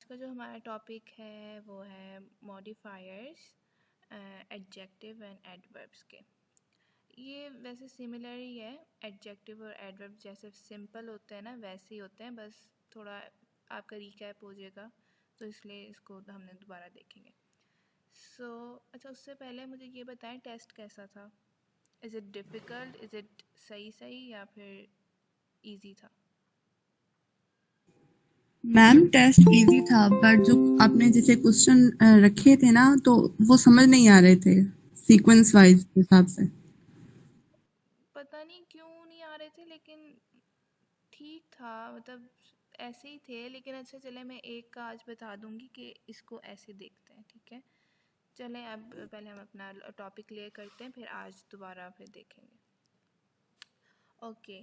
का जो हमारा टॉपिक है वो है मॉडिफायर्स, एडजेक्टिव एंड एडवर्ब्स के। ये वैसे सिमिलर ही है, एडजेक्टिव और एडवर्ब जैसे सिंपल होते हैं ना वैसे ही होते हैं, बस थोड़ा आपका रिकैप हो जाएगा, तो इसलिए इसको हमने दोबारा देखेंगे। अच्छा, उससे पहले मुझे ये बताएं टेस्ट कैसा था। Is it difficult, is it सही या फिर इजी था? मैम टेस्ट इजी था, बट जो आपने जैसे क्वेश्चन रखे थे ना, तो वो समझ नहीं आ रहे थे सीक्वेंस वाइज के हिसाब से। पता नहीं क्यों नहीं आ रहे थे, लेकिन ठीक था, मतलब ऐसे ही थे। लेकिन अच्छा चले, मैं एक का आज बता दूंगी कि इसको ऐसे देखते हैं, ठीक है। चलें, अब पहले हम अपना टॉपिक क्लियर करते हैं, फिर आज दोबारा फिर देखेंगे। ओके।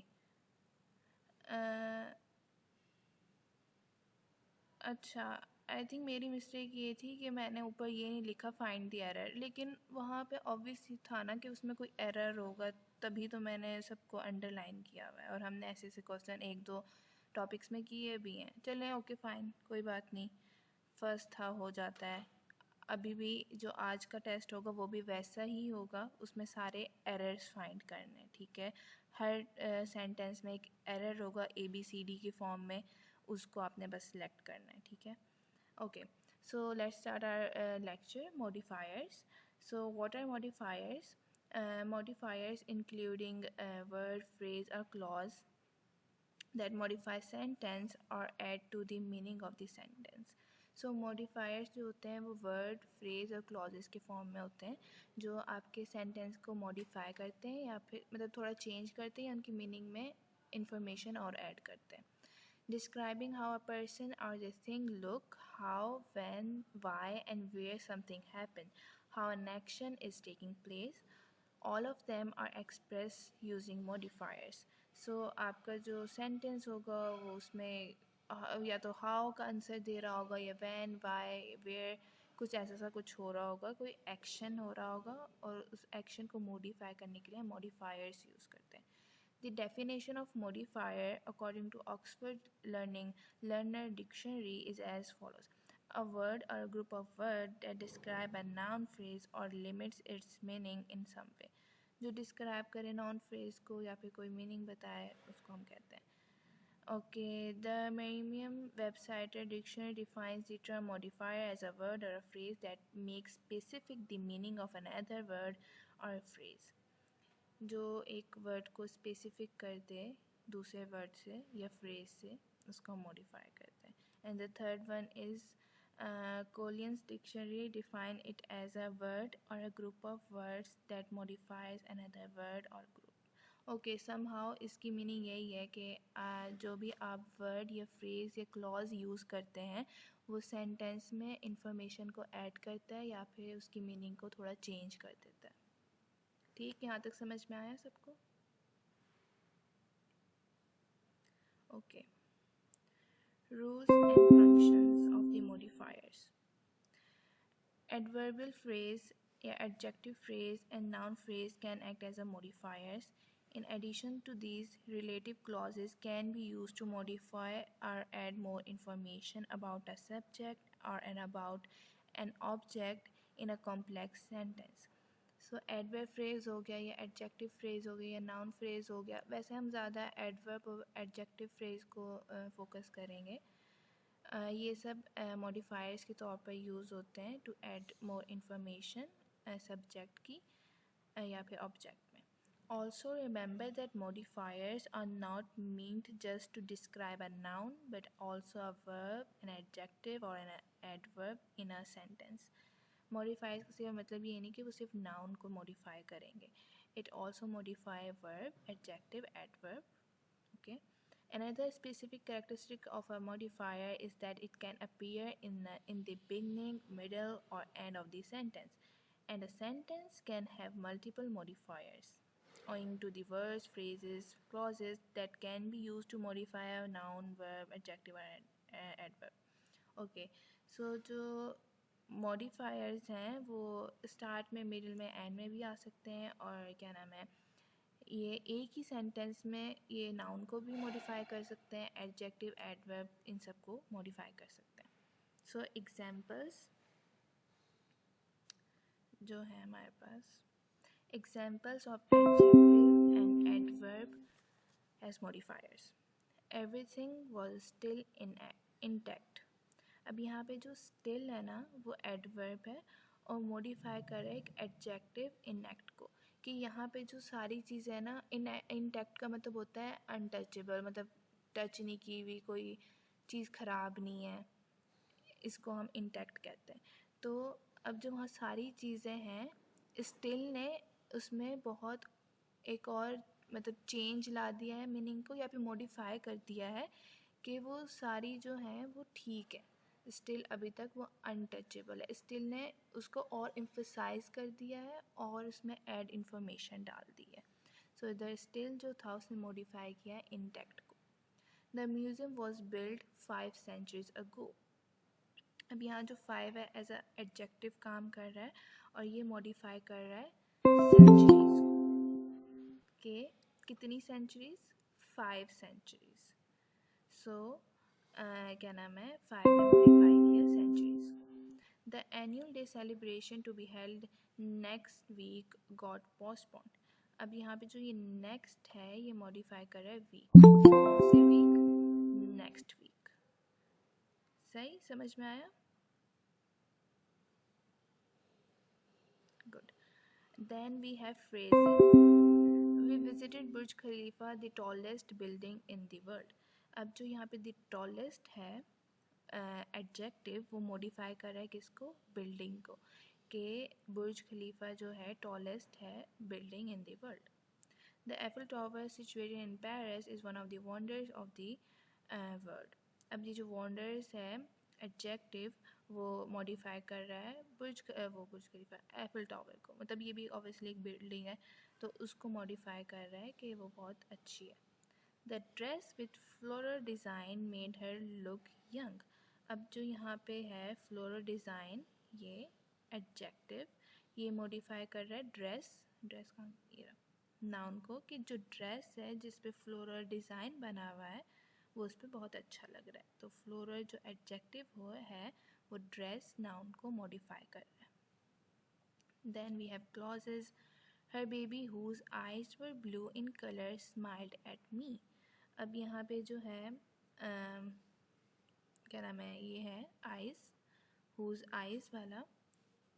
अच्छा, आई थिंक मेरी मिस्टेक ये थी कि मैंने ऊपर ये नहीं लिखा फाइंड द एरर, लेकिन वहाँ पे ऑब्वियस था ना कि उसमें कोई एरर होगा, तभी तो मैंने सबको अंडरलाइन किया हुआ है। और हमने ऐसे ऐसे क्वेश्चन एक दो टॉपिक्स में किए भी हैं। चलें, ओके फाइन, कोई बात नहीं, फर्स्ट था, हो जाता है। अभी भी जो आज का टेस्ट होगा वो भी वैसा ही होगा, उसमें सारे एरर्स फाइंड करने हैं, ठीक है। हर सेंटेंस में एक एरर होगा ABCD के फॉर्म में, उसको आपने बस सिलेक्ट करना है, ठीक है। Okay, so let's start our lecture, modifiers. So what are modifiers? Modifiers including a word, phrase or clause that modify sentence or add to the meaning of the sentence. So modifiers जो होते हैं वो word, phrase और clauses के form में होते हैं, जो आपके सेंटेंस को मॉडिफाई करते हैं या फिर मतलब थोड़ा चेंज करते हैं या उनकी मीनिंग में इंफॉर्मेशन और ऐड करते हैं। Describing how a person or the thing look, how, when, why and where something happened, how an action is taking place, all of them are expressed using modifiers. So आपका जो sentence होगा वो उसमें या तो how का answer दे रहा होगा, या व्हेन, व्हाई, वेयर, कुछ ऐसा सा कुछ हो रहा होगा, कोई एक्शन हो रहा होगा, और उस एक्शन को मॉडिफाई करने के लिए मॉडिफायर्स यूज़ करते हैं। The definition of modifier according to Oxford Learner Dictionary is as follows: a word or a group of words that describe a noun phrase or limits its meaning in some way. जो describe करे noun phrase को या फिर कोई meaning बताए उसको हम कहते हैं। Okay, the Merriam-Webster dictionary defines the term modifier as a word or a phrase that makes specific the meaning of another word or a phrase. जो एक वर्ड को स्पेसिफिक कर दे दूसरे वर्ड से या फ्रेज से, उसको हम मॉडिफाई करते हैं। And the third one is Collins Dictionary define it as a word or a group of words that modifies another word or group. Okay, somehow इसकी मीनिंग यही है कि जो भी आप वर्ड या फ्रेज़ या क्लॉज यूज़ करते हैं वो सेंटेंस में इंफॉर्मेशन को ऐड करता है या फिर उसकी मीनिंग को थोड़ा चेंज कर देता है। ठीक, यहाँ तक समझ में आया सबको? Okay, rules and functions of the modifiers. Adverbial phrase, adjective phrase and noun phrase can act as a modifiers. In addition to these, relative clauses can be used to modify or add more information about a subject or about an object in a complex sentence. So adverb phrase हो गया, या adjective phrase हो गया, या noun phrase हो गया। वैसे हम ज़्यादा एडवर्ब और एडजेक्टिव फ्रेज़ को फोकस करेंगे। ये सब मॉडिफायर्स के तौर पर यूज़ होते हैं to add more information subject की या फिर ऑब्जेक्ट में। Also remember that modifiers are not meant just to describe a noun but also a verb, an adjective or an adverb in a sentence. Modifiers का सिर्फ मतलब ये नहीं कि वो सिर्फ noun को modify करेंगे. It also modify verb, adjective, adverb. Okay. Another specific characteristic of a modifier is that it can appear in the beginning, middle, or end of the sentence, and a sentence can have multiple modifiers owing to the words, phrases, clauses that can be used to modify a noun, verb, adjective, or adverb. Okay, so जो modifiers हैं वो start में, middle में, and में भी आ सकते हैं, और क्या नाम है, ये एक ही सेंटेंस में ये नाउन को भी मॉडिफाई कर सकते हैं, एडजेक्टिव, एडवर्ब, इन सब को मॉडिफाई कर सकते हैं। सो एग्जाम्पल्स जो है हमारे पास, examples of adjective and adverb as modifiers. Everything was still intact. अब यहाँ पे जो स्टिल है ना वो एडवर्ब है और मॉडिफाई कर रहा है एक एडजेक्टिव इनएक्ट को, कि यहाँ पे जो सारी चीज़ें हैं ना, इंटैक्ट का मतलब होता है अनटचेबल, मतलब टच नहीं की हुई, कोई चीज़ ख़राब नहीं है, इसको हम इंटैक्ट कहते हैं। तो अब जो वहाँ सारी चीज़ें हैं, स्टिल ने उसमें बहुत एक और मतलब चेंज ला दिया है मीनिंग को, या फिर मॉडिफाई कर दिया है कि वो सारी जो हैं वो ठीक है, स्टिल अभी तक वो अनटचेबल है। स्टिल ने उसको और एम्फसाइज कर दिया है और उसमें ऐड इन्फॉर्मेशन डाल दी है। सो इधर स्टिल जो था उसने मॉडिफाई किया है इंटैक्ट को। The museum was build 5 centuries ago। अब यहाँ जो 5 है एज अ एडजेक्टिव काम कर रहा है और ये मॉडिफाई कर रहा है सेंचुरीज के, कितनी सेंचुरीज, 5 centuries। सो क्या नाम है, 5 ने मॉडिफाई किया centuries. The annual day celebration to be held next week got postponed. अब यहाँ पे जो ये नेक्स्ट है ये मॉडिफाई कर रहा है वीक, कौन सी वीक, नेक्स्ट वीक। सही समझ में आया? Good. Then we have phrases. We visited Burj Khalifa, the tallest building in the world। अब जो यहाँ पे the tallest है एडजेक्टिव, वो मॉडिफाई कर रहा है किसको, बिल्डिंग को, कि बुर्ज खलीफा जो है टॉलेस्ट है building in the world. The Eiffel tower situated in Paris is one of the wonders of the world. अब ये जो वंडर्स है एडजेक्टिव वो मॉडिफाई कर रहा है बुर्ज खलीफा, एफिल टावर को, मतलब ये भी ऑब्वियसली एक बिल्डिंग है तो उसको मॉडिफाई कर रहा है कि वो बहुत अच्छी है। The dress with floral design made her look young. अब जो यहाँ पे है फ्लोरल डिज़ाइन, ये एडजेक्टिव, ये मॉडिफाई कर रहा है ड्रेस, ड्रेस का ये नाउन को, कि जो ड्रेस है जिस पे फ्लोरल डिज़ाइन बना हुआ है वो उस पर बहुत अच्छा लग रहा है। तो फ्लोरल जो एडजेक्टिव हो है वो ड्रेस नाउन को मॉडिफाई कर रहा है। Then we have clauses. Her baby whose eyes were blue in colour smiled at me. अब यहाँ पे जो है क्या नाम है, ये है आइज, हुज आइज वाला,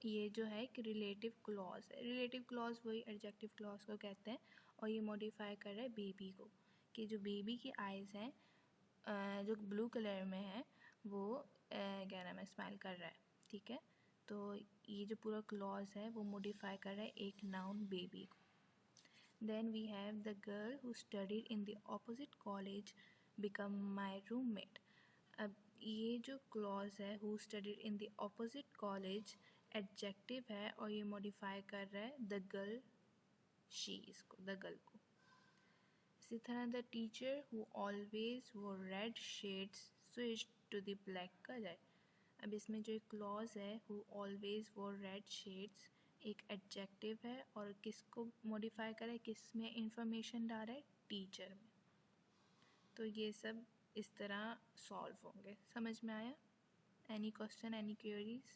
ये जो है एक रिलेटिव क्लॉज है। रिलेटिव क्लॉज वही एडजेक्टिव क्लॉज को कहते हैं और ये मॉडिफाई कर रहा है बेबी को, कि जो बेबी की आइज़ हैं जो ब्लू कलर में है वो क्या नाम है, स्माइल कर रहा है, ठीक है। तो ये जो पूरा क्लॉज है वो मॉडिफाई कर रहा है एक नाउन बेबी को। Then we have the girl who studied in the opposite college become my roommate। अब ये जो clause है who studied in the opposite college adjective है और ये modify कर रहा है the girl, she इसको, the girl को। इसी तरह the teacher who always wore red shades switched to the black color। अब इसमें जो एक clause है who always wore red shades एक एडजेक्टिव है और किसको मॉडिफाई करा है, किस में इंफॉर्मेशन डाल रहा है, टीचर में। तो ये सब इस तरह सॉल्व होंगे। समझ में आया? Any question, any queries?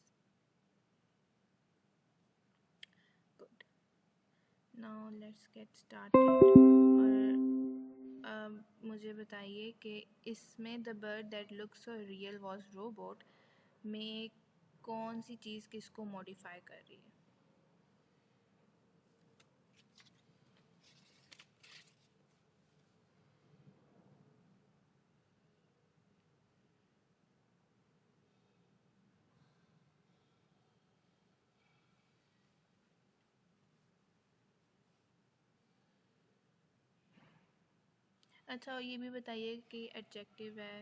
Good, now let's get started. और मुझे बताइए कि इसमें the bird that looks so real was robot में कौन सी चीज़ किसको मॉडिफाई कर रही है? अच्छा, और ये भी बताइए कि एडजेक्टिव है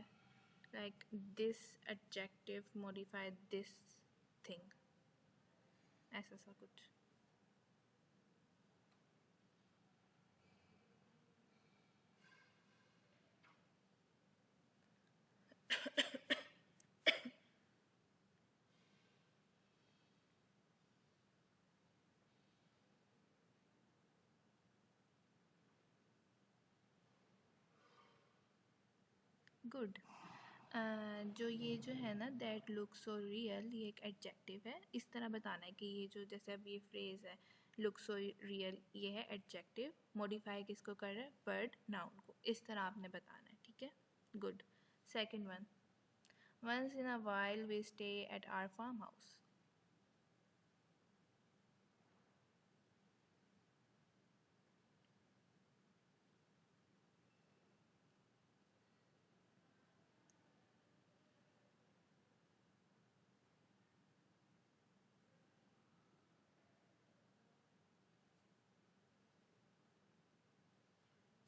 like this adjective modify this thing, ऐसा सा कुछ। गुड। जो ये जो है ना दैट लुक सो रियल, ये एक एडजेक्टिव है। इस तरह बताना है कि ये जो जैसे अब ये फ्रेज़ है लुक सो रियल, ये है एडजेक्टिव। मॉडिफाई किसको कर रहा है? वर्ड, नाउन को। इस तरह आपने बताना है, ठीक है? Good. Second one, once in a while we stay at our farm house.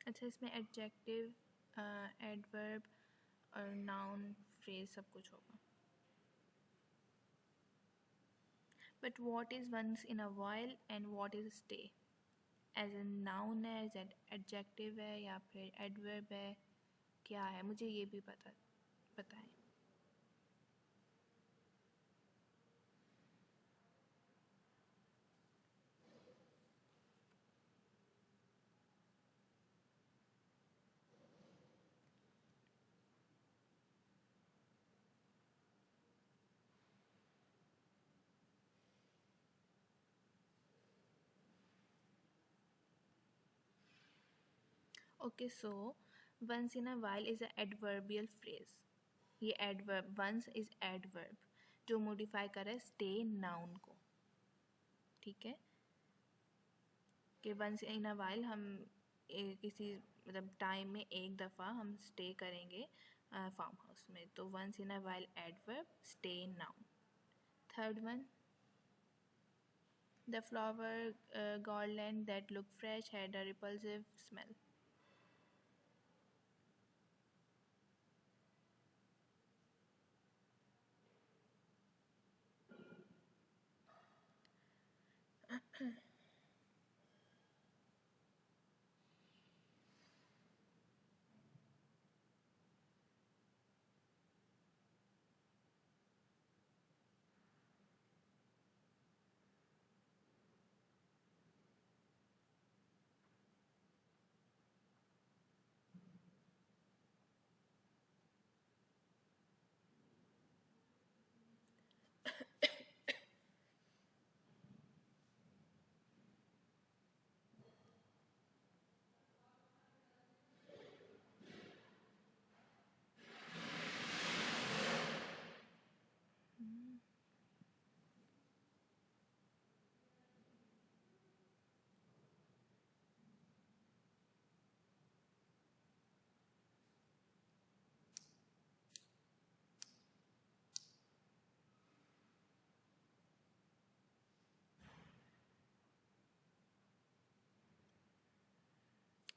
अच्छा, इसमें एडजेक्टिव, एडवर्ब और नाउन फ्रेज सब कुछ होगा। But what is once in a while and what is stay? As a noun है, as adjective है, या फिर एडवर्ब है, क्या है? मुझे ये भी बताएं। Okay, so once in a while is a adverbial phrase. ये एडवर्ब, वंस इज़ एडवर्ब जो मॉडिफाई करे स्टे नाउन को, ठीक है? कि वंस इन अ वाइल हम किसी मतलब टाइम में एक दफ़ा हम स्टे करेंगे फार्म हाउस में, तो once in a while adverb, stay noun. Third one, the flower garland that looked fresh had a repulsive smell.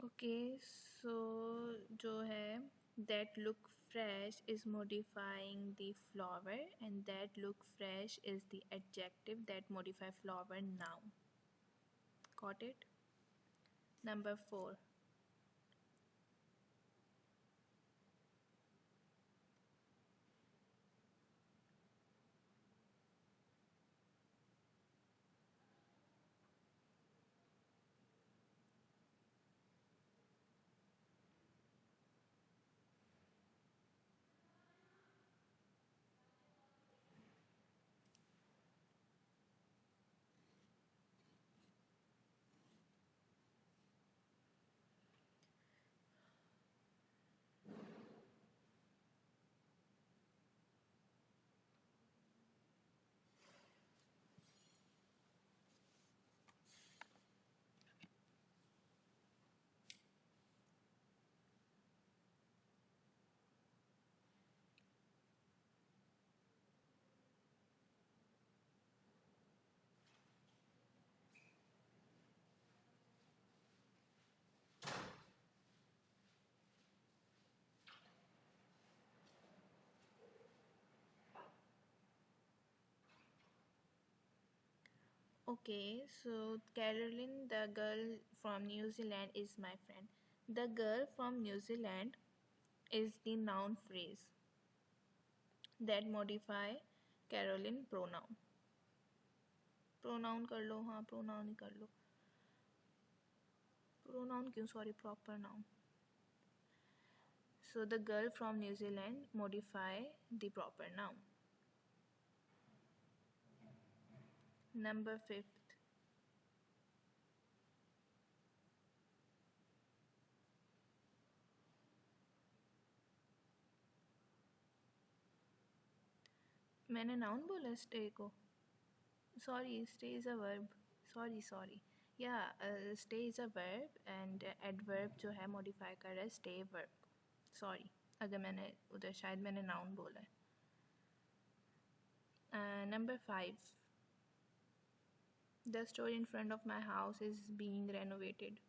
Okay, so जो है that look fresh is modifying the flower and that look fresh is the adjective that modify flower noun. Got it? Number 4, okay, so Caroline, the girl from New Zealand, is my friend. The girl from New Zealand is the noun phrase that modify Caroline pronoun. Pronoun कर लो, हाँ pronoun ही कर लो। Pronoun क्यों, sorry, proper noun. So the girl from New Zealand, modify the proper noun. Number 5th. मैंने noun बोला stay को. Sorry, stay is a verb. Sorry. Yeah, stay is a verb and adverb जो है modify कर रहा है stay verb. Sorry, अगर मैंने उधर शायद मैंने noun बोला है. Number 5. The store in front of my house is being renovated.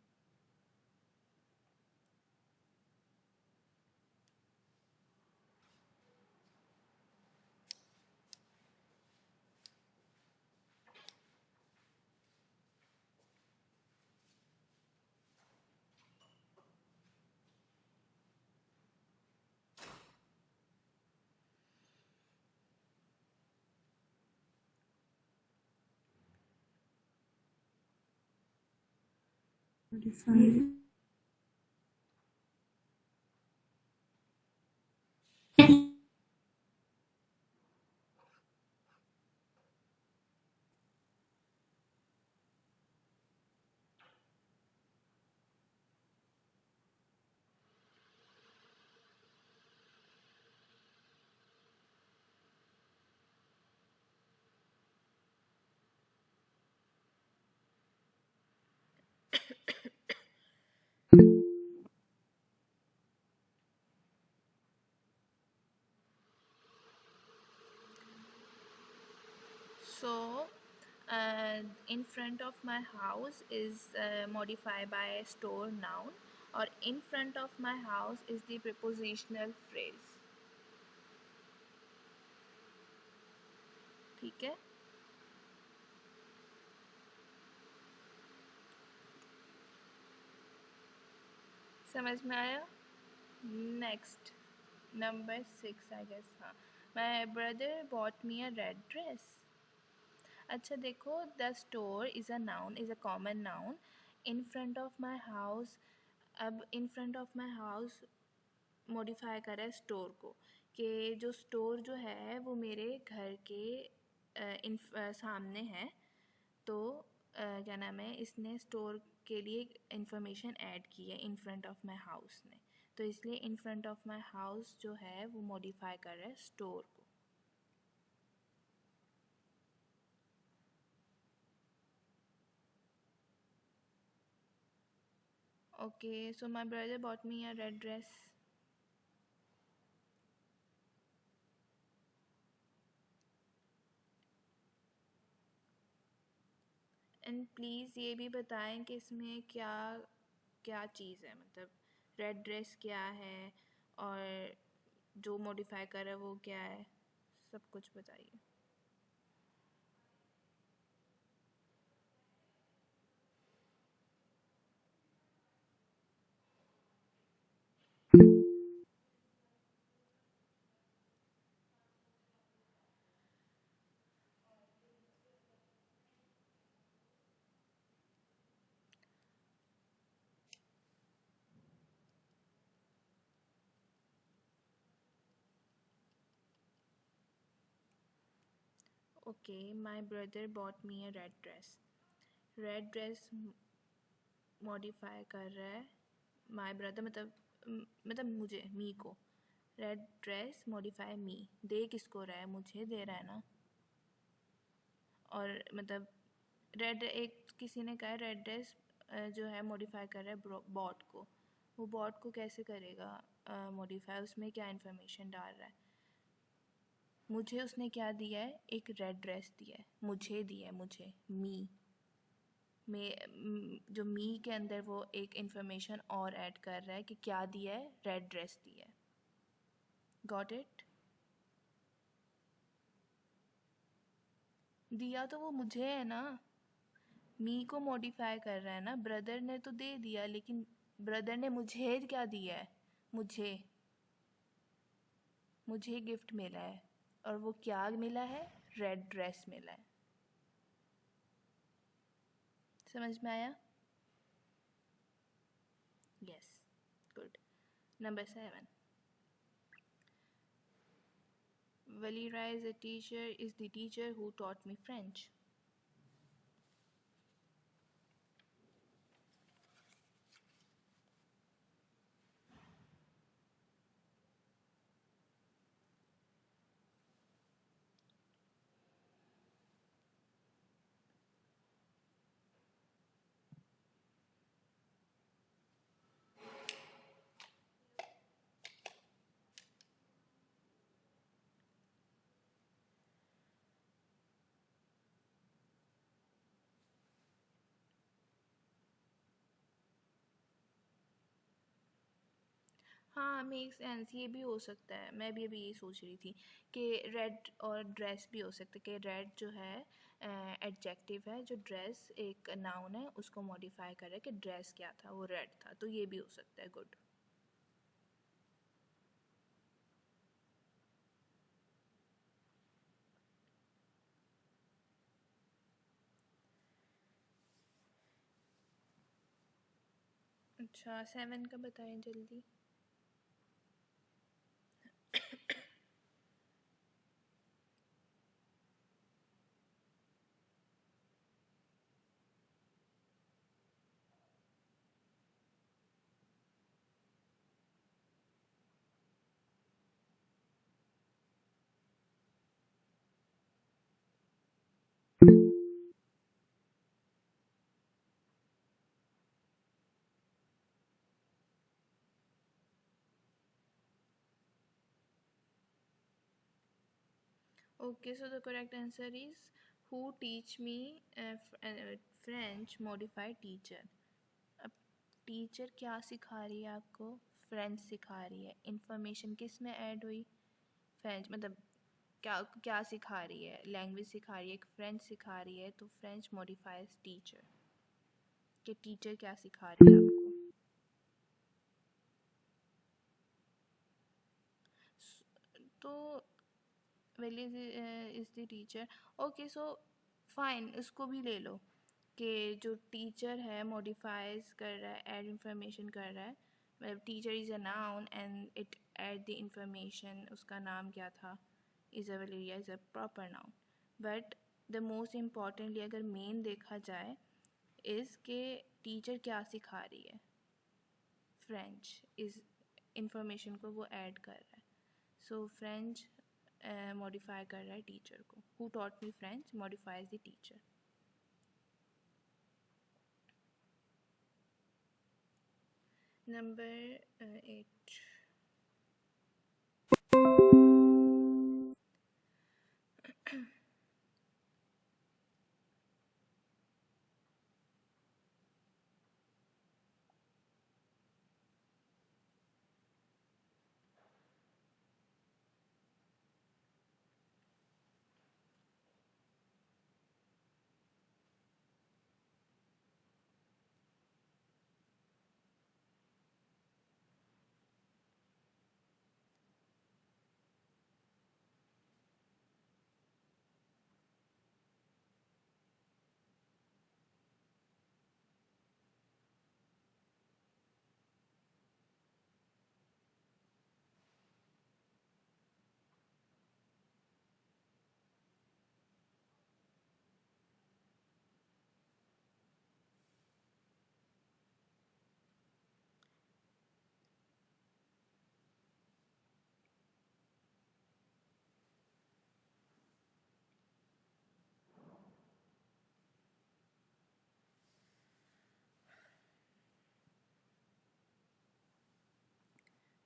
Modify. So, in front of my house is modified by store noun, or in front of my house is the prepositional phrase. ठीक है. समझ में आया? Next, number 6 I guess. हाँ, my brother bought me a red dress. अच्छा देखो, the store is a noun, is a common noun. In front of my house, अब in front of my house modify करा है store को, कि जो store जो है वो मेरे घर के सामने है. तो क्या नाम है, इसने store के लिए इंफॉर्मेशन ऐड की है in front of my house ने. तो इसलिए in front of my house जो है वो modify कर रहा है store को. Okay, so my brother bought me a red dress. And please ये भी बताएं कि इसमें क्या क्या चीज़ है, मतलब रेड ड्रेस क्या है और जो मॉडिफाई कर है वो क्या है, सब कुछ बताइए. Okay, my brother bot me a red dress. Red dress modify कर रहा है माई ब्रदर, मतलब मुझे, मी को. रेड ड्रेस मॉडिफाई मी, दे किसको रहा है, मुझे दे रहा है ना. और मतलब रेड, एक किसी ने कहा रेड ड्रेस जो है मॉडिफाई कर रहा है बॉट को. वो बॉट को कैसे करेगा मॉडिफाई, उसमें क्या इन्फॉर्मेशन डाल रहा है. मुझे उसने क्या दिया है, एक रेड ड्रेस दिया है, मुझे दिया है, मुझे मी में जो मी के अंदर वो एक इन्फॉर्मेशन और ऐड कर रहा है कि क्या दिया है, रेड ड्रेस दिया है. Got it. दिया तो वो मुझे है ना, मी को मॉडिफाई कर रहा है ना. ब्रदर ने तो दे दिया, लेकिन ब्रदर ने मुझे क्या दिया है, मुझे गिफ्ट मिला है. और वो क्या मिला है, रेड ड्रेस मिला है. समझ में आया? Yes, good. Number 7. Valira is the teacher who taught me French. हाँ, मेक सेंस, ये भी हो सकता है। मैं भी अभी यही सोच रही थी कि रेड और ड्रेस भी हो सकता है कि रेड जो है एडजेक्टिव है, जो ड्रेस एक नाउन है उसको मॉडिफाई कर रहा है कि ड्रेस क्या था, वो रेड था, तो ये भी हो सकता है। गुड। अच्छा, 7 का बताएं जल्दी। Okay, so the correct answer is who teach me French modified teacher. अब टीचर क्या सिखा रही है आपको? फ्रेंच सिखा रही है। इन्फॉर्मेशन किस में ऐड हुई? फ्रेंच, मतलब क्या क्या सिखा रही है? लैंग्वेज सिखा रही है, फ्रेंच सिखा रही है, तो फ्रेंच मॉडिफाइज टीचर। कि टीचर क्या सिखा रही है आपको? तो well is the teacher. Okay, so fine, उसको भी ले लो कि जो टीचर है मॉडिफाइज कर रहा है, ऐड इंफॉर्मेशन कर रहा है। मतलब teacher is a noun and it add the information, उसका नाम क्या था, is a Valeria is a proper noun. But the most importantly अगर मेन देखा जाए इज़ के टीचर क्या सिखा रही है? फ्रेंच इज़ इंफॉर्मेशन को वो ऐड कर रहा है। सो फ्रेंच मॉडिफाई कर रहा है टीचर को। Who taught me French modifies the teacher. Number 8।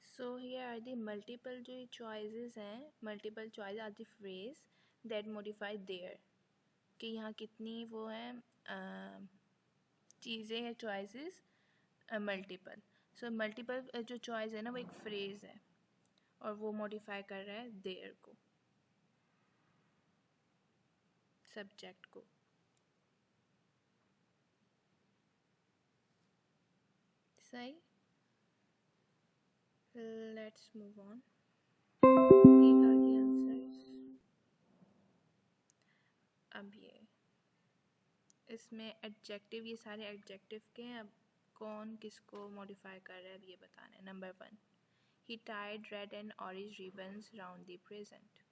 So here are the multiple जो चॉइसेस हैं, multiple choice are the phrase that modify there. कि यहाँ कितनी वो हैं चीज़ें हैं, चॉइसेस मल्टीपल। सो मल्टीपल जो चॉइस है ना वो एक फ्रेज है और वो मॉडिफाई कर रहा है देयर को, सब्जेक्ट को। सही। Let's move on. These are the answers. अब ये इसमें एडजेक्टिव, ये सारे एडजेक्टिव के हैं। अब कौन किसको मॉडिफाई कर रहा है अब ये बताना है। Number 1, he tied red and orange ribbons round the present.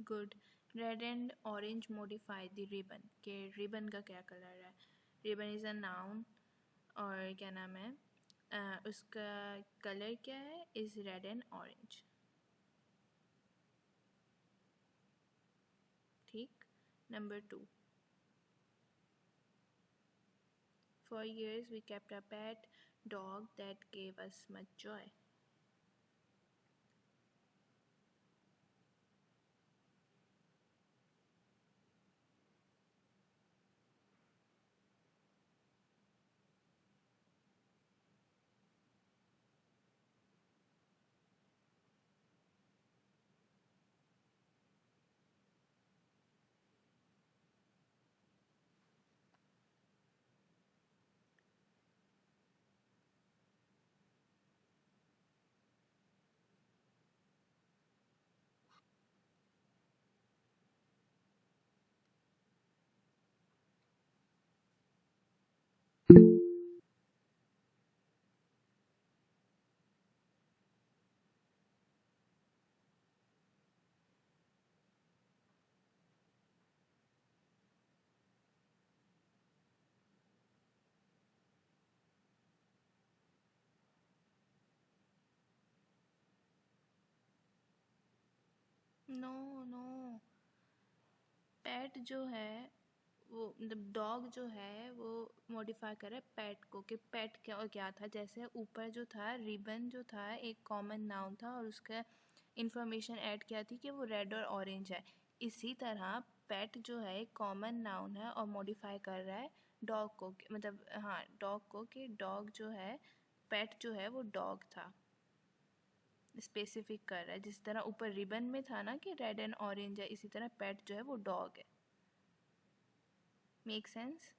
Good. Red and orange modify the ribbon. के रिबन का क्या कलर है? रिबन इज़ अ नाउन और क्या नाम है उसका कलर क्या है? Is red and orange. ठीक. Number 2. For years we kept a pet dog that gave us much joy. No no. Pet जो है वो मतलब डॉग जो है वो मॉडिफाई करे पेट को कि पेट क्या और क्या था. जैसे ऊपर जो था रिबन जो था एक कॉमन नाउन था और उसका इंफॉर्मेशन ऐड किया थी कि वो रेड और ऑरेंज है. इसी तरह पेट जो है एक कॉमन नाउन है और मॉडिफाई कर रहा है डॉग को मतलब हाँ डॉग को कि डॉग जो है पेट जो है वो डॉग था. स्पेसिफिक कर रहा है जिस तरह ऊपर रिबन में था ना कि रेड एंड ऑरेंज है, इसी तरह पेट जो है वो डॉग है. Make sense?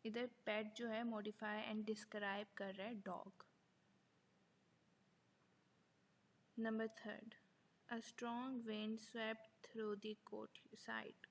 इधर पेट जो है मॉडिफाई एंड डिस्क्राइब कर रहा है dog. Number 3. A strong wind swept through the court side.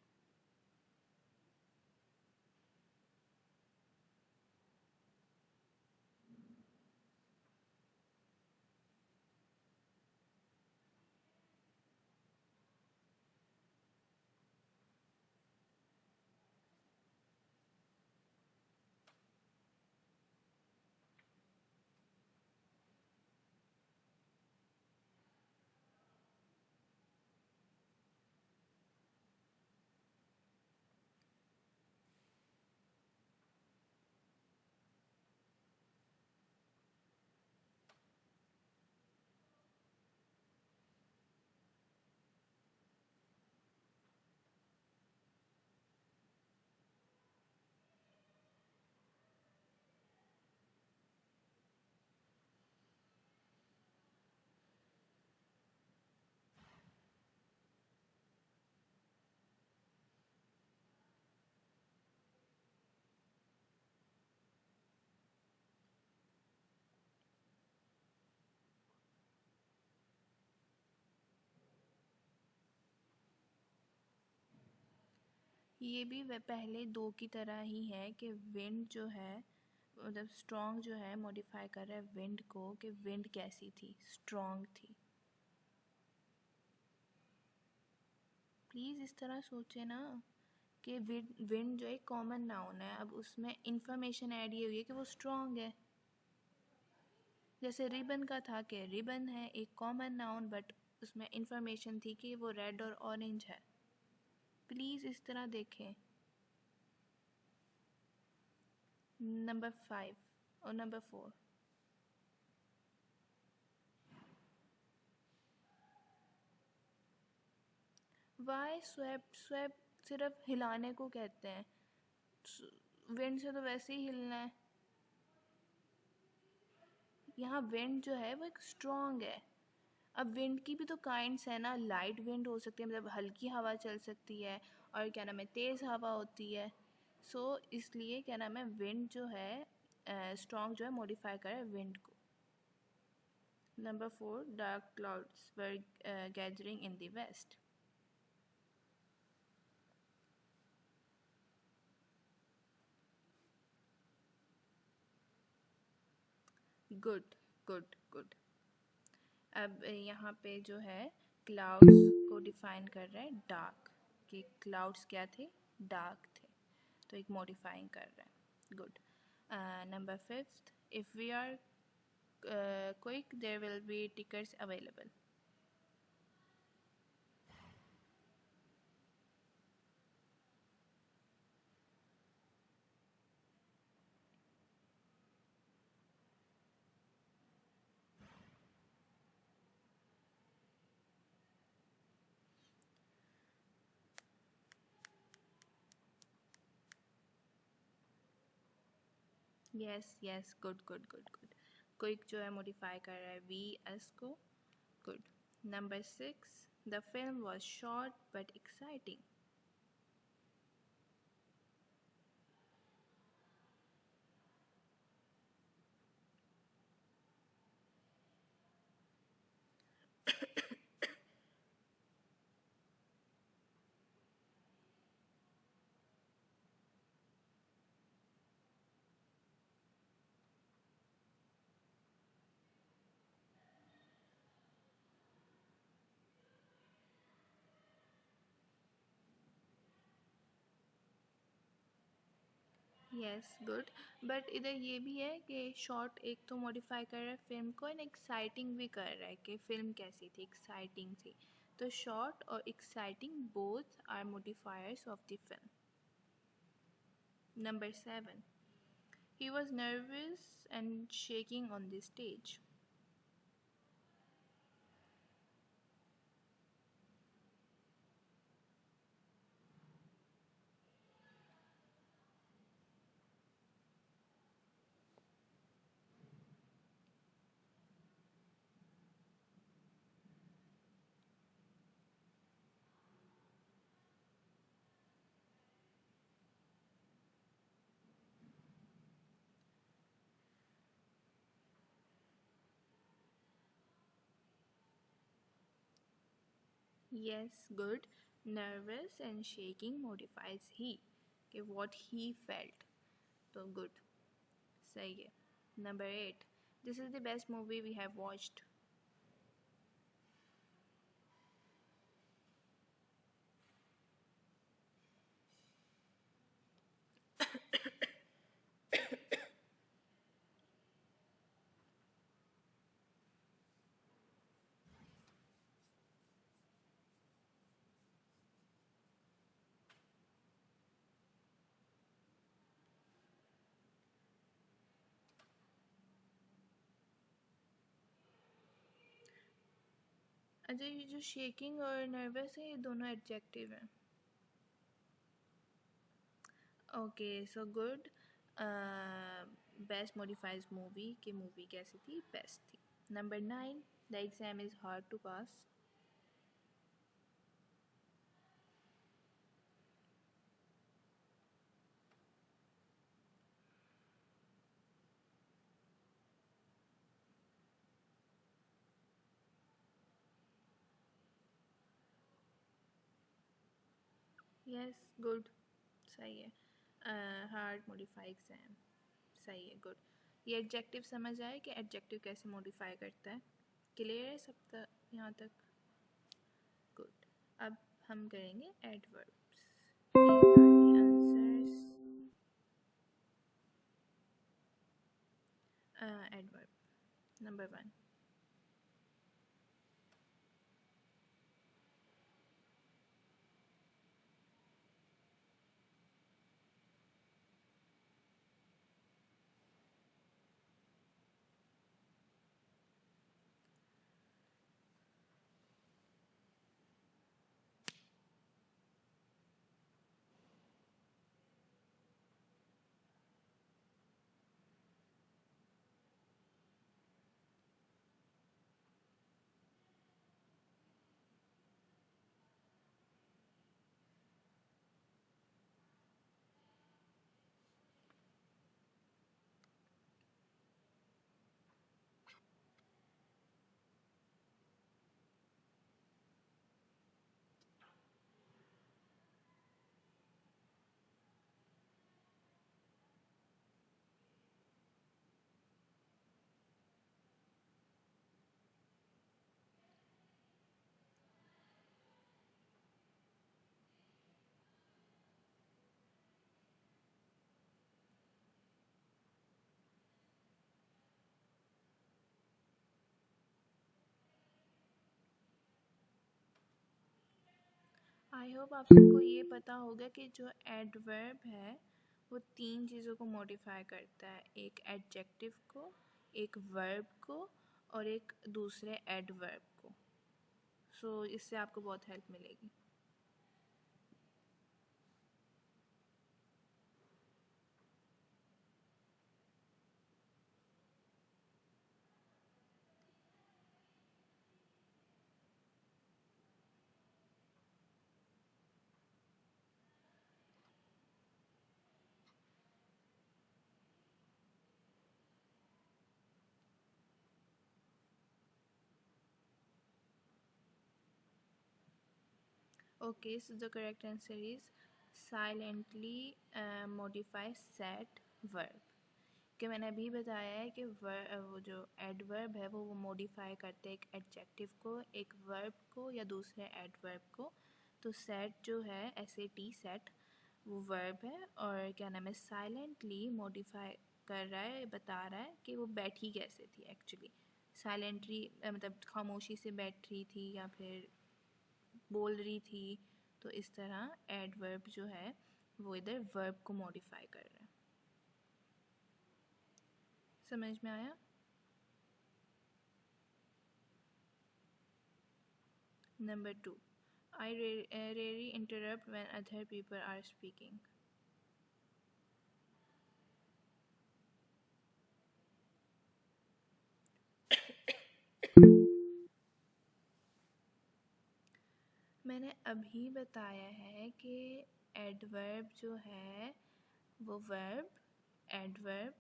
ये भी वह पहले दो की तरह ही है कि विंड जो है मतलब स्ट्रॉन्ग जो है मॉडिफाई कर रहा है विंड को कि विंड कैसी थी, स्ट्रॉन्ग थी. प्लीज़ इस तरह सोचे ना कि विंड जो एक कॉमन नाउन है, अब उसमें इंफॉर्मेशन ऐड ये हुई है कि वो स्ट्रॉन्ग है. जैसे रिबन का था कि रिबन है एक कॉमन नाउन बट उसमें इंफॉर्मेशन थी कि वो रेड और ऑरेंज है. प्लीज़ इस तरह देखें. नंबर 5 और नंबर 4. Y swap. स्वेप सिर्फ हिलाने को कहते हैं. विंड से तो वैसे ही हिलना है. यहाँ विंड जो है वो एक स्ट्रॉन्ग है. अब विंड की भी तो काइंड्स है ना. लाइट विंड हो सकती है मतलब हल्की हवा चल सकती है और क्या नाम है तेज़ हवा होती है. इसलिए क्या नाम है विंड जो है स्ट्रॉन्ग जो है मॉडिफाई करे विंड को. Number 4. Dark clouds were gathering in the west. Good, good, good. अब यहाँ पे जो है क्लाउड्स को डिफाइन कर रहा है डार्क, कि क्लाउड्स क्या थे, डार्क थे, तो एक मॉडिफाइंग कर रहा है। Good. Number fifth, if we are quick there will be tickets available. Yes yes, good good good good. Quick जो है मॉडिफाई कर रहा है वी एस को। Good. Number six, the film was short but exciting. Yes, good. But इधर ये भी है कि शॉर्ट एक तो मॉडिफाई कर रहा है फिल्म को, एंड एक्साइटिंग भी कर रहा है कि फिल्म कैसी थी, एक्साइटिंग थी। तो शॉर्ट और exciting both are modifiers of the film. Number seven, he was nervous and shaking on the stage. Yes, good. Nervous and shaking modifies he. Okay, what he felt. So good. सही है. Number 8. This is the best movie we have watched. अच्छा, ये जो shaking और nervous है ये दोनों adjective हैं. Okay, so good. Best modifies movie कि मूवी कैसी थी, बेस्ट थी. Number 9, the exam is hard to pass. Yes, good. सही है. Hard modify exam. सही है, गुड. ये एडजेक्टिव समझ आए कि एडजेक्टिव कैसे मॉडिफाई करता है. क्लियर है सब तक यहाँ तक? गुड. अब हम करेंगे adverbs. Answers. Adverb number 1. I hope आप सबको ये पता होगा कि जो एडवर्ब है वो तीन चीज़ों को मॉडिफाई करता है, एक एडजेक्टिव को, एक वर्ब को और एक दूसरे एडवर्ब को। सो इससे आपको बहुत हेल्प मिलेगी। Okay, so the correct answer is silently modify set verb। कि मैंने अभी बताया है कि वो जो एडवर्ब है वो मॉडिफाई करते हैं एक एडजेक्टिव को, एक वर्ब को या दूसरे एडवर्ब को। तो सेट जो है SAT सेट वो वर्ब है और क्या नाम है साइलेंटली मॉडिफाई कर रहा है, बता रहा है कि वो बैठी कैसे थी एक्चुअली। साइलेंटली मतलब खामोशी से बैठ रही थी या फिर बोल रही थी। तो इस तरह एडवर्ब जो है वो इधर वर्ब को मॉडिफाई कर रहा है। समझ में आया? Number 2, I rarely interrupt when other people are speaking। मैंने अभी बताया है कि एडवर्ब जो है वो वर्ब, एडवर्ब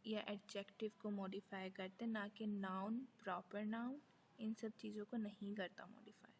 या एडजेक्टिव को मॉडिफाई करते, ना कि नाउन, प्रॉपर नाउन, इन सब चीज़ों को नहीं करता मॉडिफाई।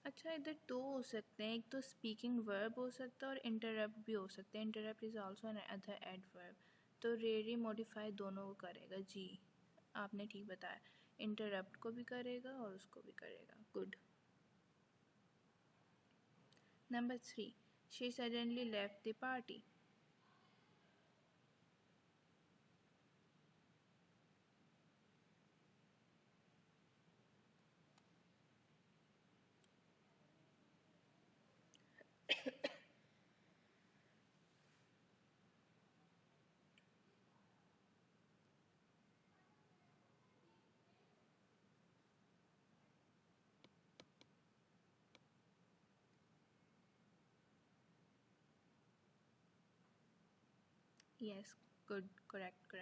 अच्छा, इधर दो हो सकते हैं, एक तो स्पीकिंग वर्ब हो सकता है और इंटरप्ट भी हो सकते हैं। Interrupt is also an other adverb. तो रेरी मॉडिफाई दोनों को करेगा जी, आपने ठीक बताया, इंटरप्ट को भी करेगा और उसको भी करेगा। Good. Number 3, she suddenly left the party. Yes, good, correct.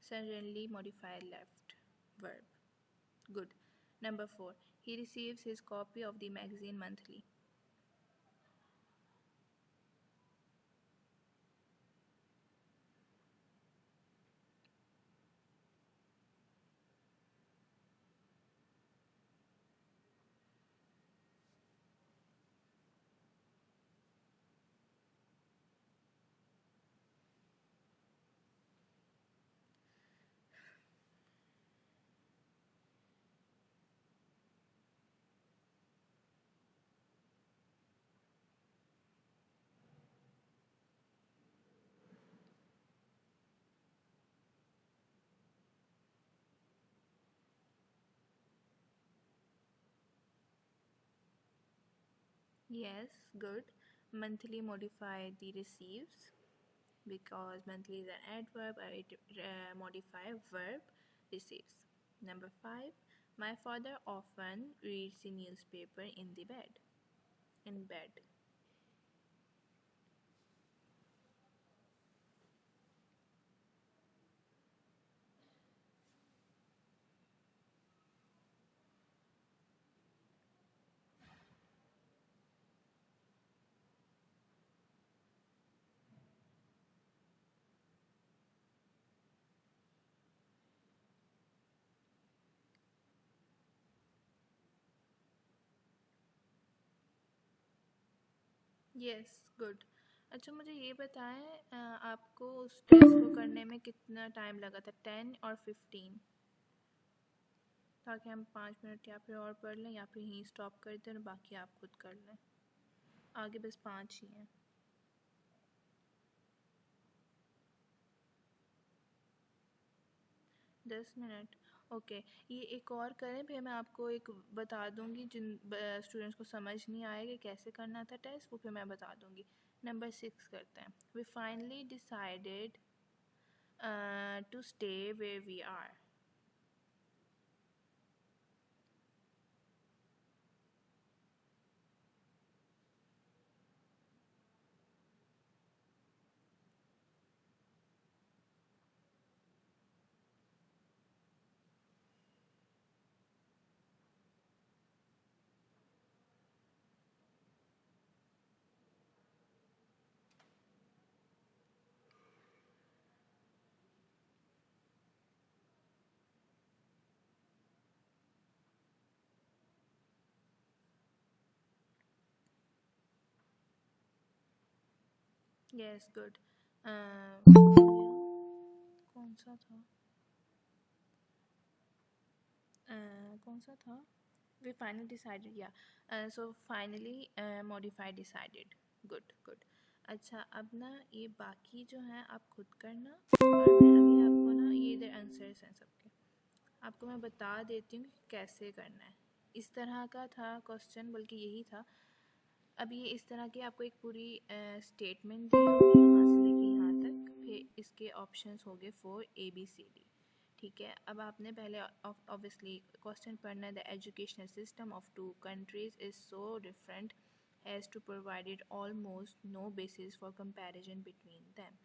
Suddenly modify left verb. Good. Number 4, he receives his copy of the magazine monthly. Yes, good. Monthly modify the receives because monthly is an adverb, it modify verb receives. Number 5, my father often reads the newspaper in the bed. In bed. Yes, good. अच्छा मुझे ये बताएं, आपको उस test को करने में कितना टाइम लगा था, 10 और 15? ताकि हम 5 मिनट या फिर और पढ़ लें या फिर यहीं स्टॉप कर दें और बाकी आप खुद कर लें। आगे बस 5 ही हैं। 10 मिनट, ओके। ये एक और करें, फिर मैं आपको एक बता दूंगी जिन स्टूडेंट्स को समझ नहीं आएगा कैसे करना था टेस्ट, वो फिर मैं बता दूंगी। नंबर 6 करते हैं। We finally decided to stay where we are. Yes, good. कौन सा था, कौन सा था? वी फाइनली डिसाइडेड, या so finally modify decided. Good good. अच्छा अब ना ये बाकी जो हैं आप खुद करना, और मैं अभी आपको ना ये इधर आंसर्स हैं सबके, आपको मैं बता देती हूँ कि कैसे करना है। इस तरह का था क्वेश्चन, बल्कि यही था। अब ये इस तरह की आपको एक पूरी स्टेटमेंट दी होगी यहाँ से लेके यहाँ तक, फिर इसके ऑप्शंस हो गए 4 ABCD। ठीक है, अब आपने पहले ऑब्वियसली क्वेश्चन पढ़ना है। The educational system of two countries is so different has to provided almost no basis for comparison between them.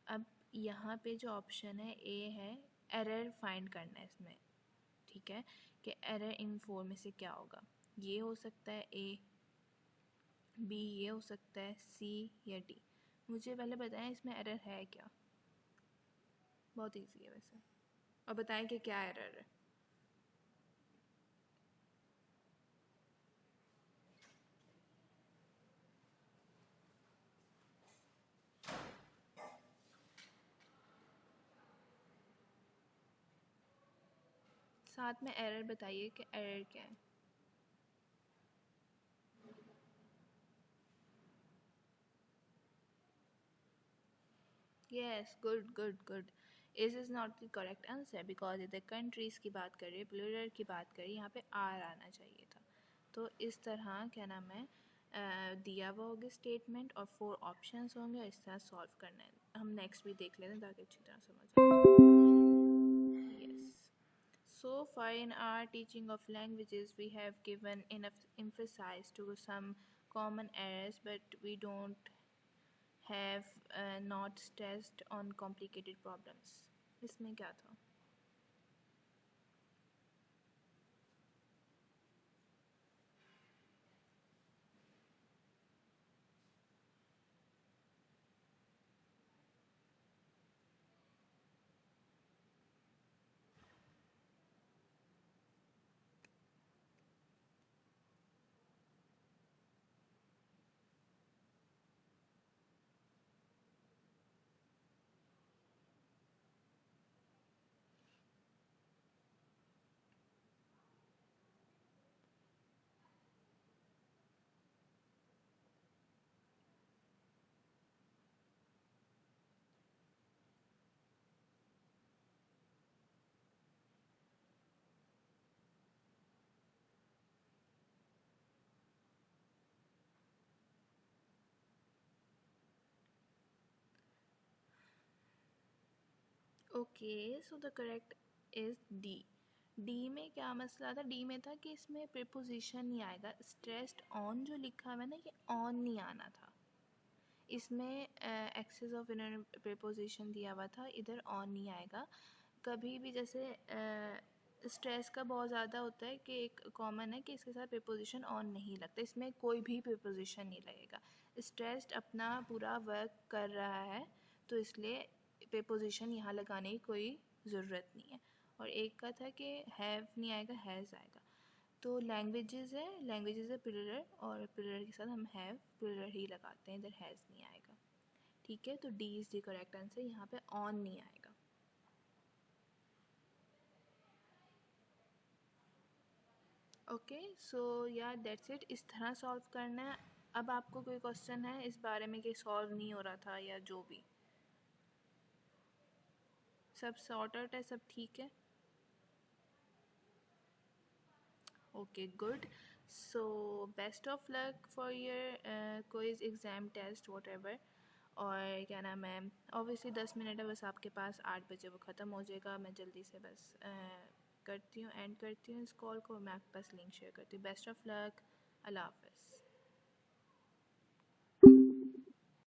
अब यहाँ पे जो ऑप्शन है ए है, एरर फाइंड करना है इसमें। ठीक है, कि एरर इन 4 में से क्या होगा। ये हो सकता है ए, बी ये हो सकता है, सी या डी। मुझे पहले बताएं इसमें एरर है क्या। बहुत इजी है वैसे। और बताएं कि क्या एरर है। साथ में एरर बताइए कि एरर क्या है। Yes, good good good. Is is not the correct answer, because इधर कंट्रीज़ की बात करिए, प्लूरल की बात करिए, यहाँ पे आर आना चाहिए था। तो इस तरह क्या नाम है, दिया हुआ होगा स्टेटमेंट और 4 ऑप्शंस होंगे, और इस तरह सॉल्व करना है। हम नेक्स्ट भी देख लेते हैं ताकि अच्छी तरह समझ आए। Yes. So far in our teaching of languages, we have given enough emphasis to some common errors, but we don't have not stressed on complicated problems. इसमें क्या था? Okay, so the correct is D. D में क्या मसला था? D में था कि इसमें प्रीपोजिशन नहीं आएगा। स्ट्रेस्ड ऑन जो लिखा हुआ है ना, ये ऑन नहीं आना था। इसमें एक्सेस ऑफ इनर प्रीपोजिशन दिया हुआ था, इधर ऑन नहीं आएगा। कभी भी जैसे स्ट्रेस का बहुत ज़्यादा होता है कि एक कॉमन है कि इसके साथ प्रीपोजिशन ऑन नहीं लगता, इसमें कोई भी प्रीपोजिशन नहीं लगेगा। स्ट्रेस्ड अपना पूरा वर्क कर रहा है, तो इसलिए प्रीपोजिशन यहाँ लगाने की कोई ज़रूरत नहीं है। और एक का था कि हैव नहीं आएगा, हैज़ आएगा। तो लैंग्वेजेस है प्लूरल, और प्लूरल के साथ हम हैव प्लूरल ही लगाते हैं, इधर हैज़ नहीं आएगा। ठीक है, तो D is the correct answer, यहाँ पे ऑन नहीं आएगा। ओके, सो या दैट्स इट, इस तरह सॉल्व करना है। अब आपको कोई क्वेश्चन है इस बारे में कि सॉल्व नहीं हो रहा था या जो भी? सब सॉर्टेड है, सब ठीक है? Okay, good. So best of luck for your quiz, exam, test, whatever. और क्या नाम है, ऑब्वियसली 10 मिनट है बस आपके पास, 8 बजे वो ख़त्म हो जाएगा। मैं जल्दी से बस करती हूँ, एंड करती हूँ इस कॉल को, मैं आपके पास लिंक शेयर करती हूँ। बेस्ट ऑफ लक, अल्लाह हाफ़िज़।